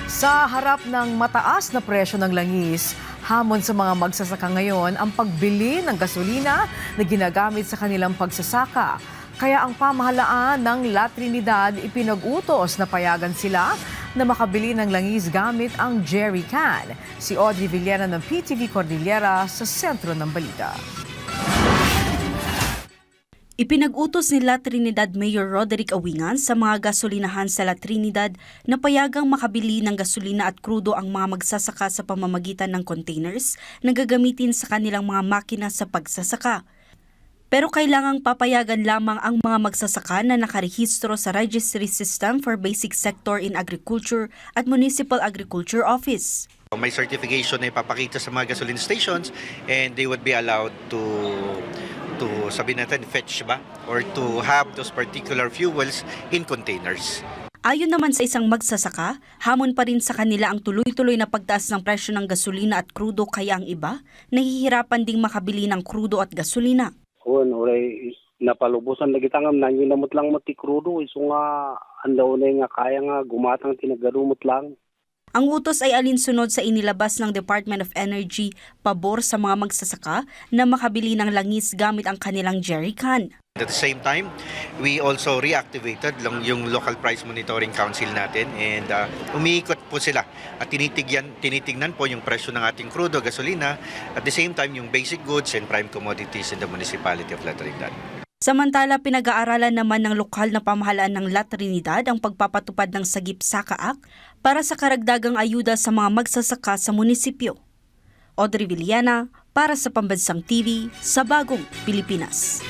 Sa harap ng mataas na presyo ng langis, hamon sa mga magsasaka ngayon ang pagbili ng gasolina na ginagamit sa kanilang pagsasaka. Kaya ang pamahalaan ng La Trinidad ipinag-utos na payagan sila na makabili ng langis gamit ang jerry can. Si Audrey Villena ng PTV Cordillera sa sentro ng balita. Ipinag-utos ni La Trinidad Mayor Roderick Awingan sa mga gasolinahan sa La Trinidad na payagang makabili ng gasolina at krudo ang mga magsasaka sa pamamagitan ng containers na gagamitin sa kanilang mga makina sa pagsasaka. Pero kailangang papayagan lamang ang mga magsasaka na nakarehistro sa Registry System for Basic Sector in Agriculture at Municipal Agriculture Office. May certification na ipapakita sa mga gasoline stations and they would be allowed to sabihin natin fetch ba or to have those particular fuels in containers. Ayon naman sa isang magsasaka, hamon pa rin sa kanila ang tuloy-tuloy na pagtaas ng presyo ng gasolina at krudo kaya ang iba nahihirapan ding makabili ng krudo at gasolina. Oray napalubusan na gitangam na namot lang mati krudo iso nga andaw na nga kaya nga gumatang tinagarumot lang. Ang utos ay alinsunod sa inilabas ng Department of Energy pabor sa mga magsasaka na makabili ng langis gamit ang kanilang jerry can. At the same time, we also reactivated yung local price monitoring council natin and umiikot po sila at tinitignan po yung presyo ng ating krudo, gasolina, at the same time yung basic goods and prime commodities in the municipality of La Trinidad. Samantala, pinag-aaralan naman ng lokal na pamahalaan ng La Trinidad ang pagpapatupad ng Sagip Saka Act para sa karagdagang ayuda sa mga magsasaka sa munisipyo. Audrey Villena para sa Pambansang TV sa Bagong Pilipinas.